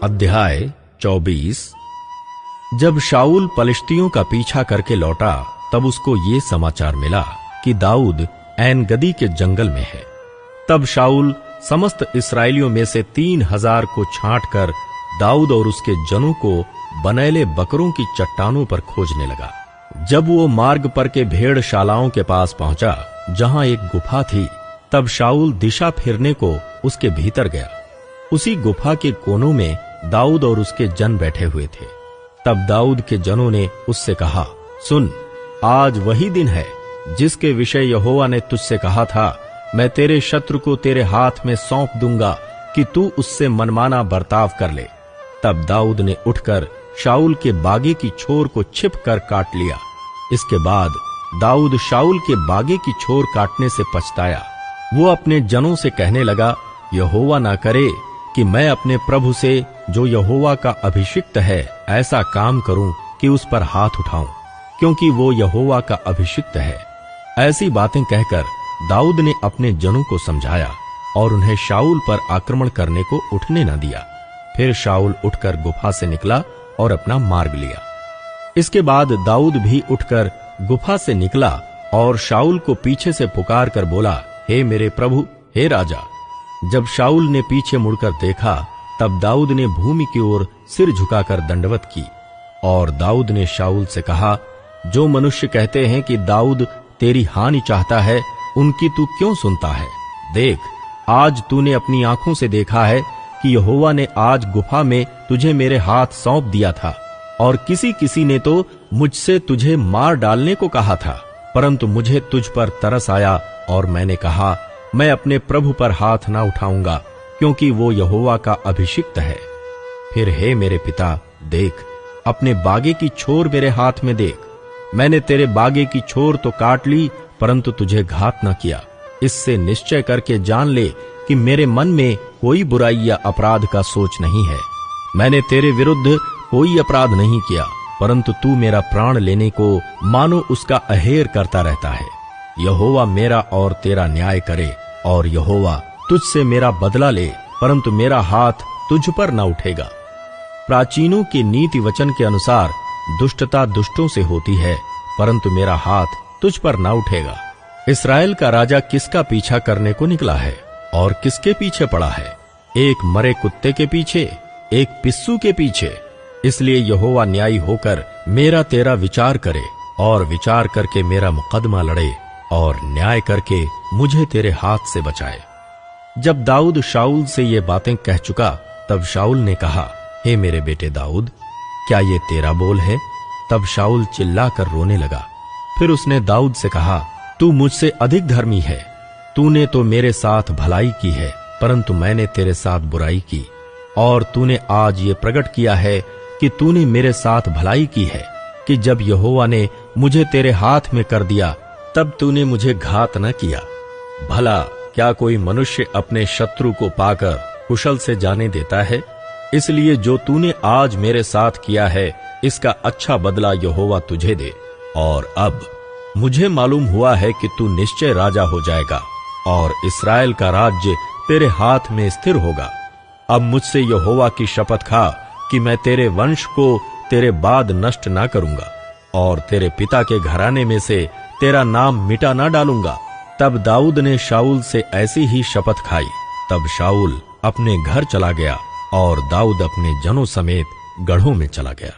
अध्याय 24। जब शाऊल पलिश्तियों का पीछा करके लौटा तब उसको ये समाचार मिला कि दाऊद ऐन गदी के जंगल में है। तब शाऊल समस्त इस्राएलियों में से 3,000 को छांटकर दाऊद और उसके जनों को बनैले बकरों की चट्टानों पर खोजने लगा। जब वो मार्ग पर के भेड़शालाओं के पास पहुंचा जहां एक गुफा थी, तब शाऊल दिशा फिरने को उसके भीतर गया। उसी गुफा के कोनों में दाऊद और उसके जन बैठे हुए थे। तब दाऊद के जनों ने उससे कहा, सुन, आज वही दिन है जिसके विषय यहोवा ने तुझसे कहा था, मैं तेरे शत्रु को तेरे हाथ में सौंप दूंगा कि तू उससे मनमाना बर्ताव कर ले। तब दाऊद ने उठकर शाऊल के बागे की छोर को छिप कर काट लिया। इसके बाद दाऊद शाऊल के बागे की छोर काटने से पछताया। वो अपने जनों से कहने लगा, यहोवा ना करे कि मैं अपने प्रभु से जो यहोवा का अभिषिक्त है ऐसा काम करूं कि उस पर हाथ उठाऊं, क्योंकि वो यहोवा का अभिषिक्त है। ऐसी बातें कहकर दाऊद ने अपने जनों को समझाया और उन्हें शाऊल पर आक्रमण करने को उठने न दिया। फिर शाऊल उठकर गुफा से निकला और अपना मार्ग लिया। इसके बाद दाऊद भी उठकर गुफा से निकला और शाऊल को पीछे से पुकार कर बोला, हे मेरे प्रभु, हे राजा। जब शाऊल ने पीछे मुड़कर देखा तब दाऊद ने भूमि की ओर सिर झुकाकर दंडवत की। और दाऊद ने शाऊल से कहा, जो मनुष्य कहते हैं कि दाऊद तेरी हानि चाहता है, उनकी तू क्यों सुनता है? देख, आज तूने अपनी आंखों से देखा है कि यहोवा ने आज गुफा में तुझे मेरे हाथ सौंप दिया था, और किसी किसी ने तो मुझसे तुझे मार डालने को कहा था, परंतु मुझे तुझ पर तरस आया और मैंने कहा, मैं अपने प्रभु पर हाथ ना उठाऊंगा, क्योंकि वो यहोवा का अभिषिक्त है। फिर हे मेरे पिता, देख, अपने बागे की छोर मेरे हाथ में देख। मैंने तेरे बागे की छोर तो काट ली, परंतु तुझे घात न किया। इससे निश्चय करके जान ले कि मेरे मन में कोई बुराई या अपराध का सोच नहीं है। मैंने तेरे विरुद्ध कोई अपराध नहीं किया, परंतु तू मेरा प्राण लेने को मानो उसका अहेर करता रहता है। यहोवा मेरा और तेरा न्याय करे, और यहोवा तुझसे मेरा बदला ले, परंतु मेरा हाथ तुझ पर न उठेगा। प्राचीनों के नीति वचन के अनुसार दुष्टता दुष्टों से होती है, परंतु मेरा हाथ तुझ पर न उठेगा। इस्राएल का राजा किसका पीछा करने को निकला है और किसके पीछे पड़ा है? एक मरे कुत्ते के पीछे, एक पिस्सू के पीछे। इसलिए यहोवा न्यायी होकर मेरा तेरा विचार करे और विचार करके मेरा मुकदमा लड़े और न्याय करके मुझे तेरे हाथ से बचाए। जब दाऊद शाऊल से ये बातें कह चुका तब शाऊल ने कहा, हे मेरे बेटे दाऊद, क्या ये तेरा बोल है? तब शाऊल चिल्लाकर रोने लगा। फिर उसने दाऊद से कहा, तू मुझसे अधिक धर्मी है। तूने तो मेरे साथ भलाई की है, परंतु मैंने तेरे साथ बुराई की। और तूने आज ये प्रकट किया है कि तूने मेरे साथ भलाई की है, कि जब यहोवा ने मुझे तेरे हाथ में कर दिया तब तूने मुझे घात न किया। भला क्या कोई मनुष्य अपने शत्रु को पाकर कुशल से जाने देता है? इसलिए जो तूने आज मेरे साथ किया है, इसका अच्छा बदला यहोवा तुझे दे। और अब मुझे मालूम हुआ है कि तू निश्चय राजा हो जाएगा और इस्राएल का राज्य तेरे हाथ में स्थिर होगा। अब मुझसे यहोवा की शपथ खा कि मैं तेरे वंश को तेरे बाद नष्ट ना करूंगा और तेरे पिता के घराने में से तेरा नाम मिटा ना डालूंगा। तब दाऊद ने शाऊल से ऐसी ही शपथ खाई। तब शाऊल अपने घर चला गया और दाऊद अपने जनों समेत गढ़ों में चला गया।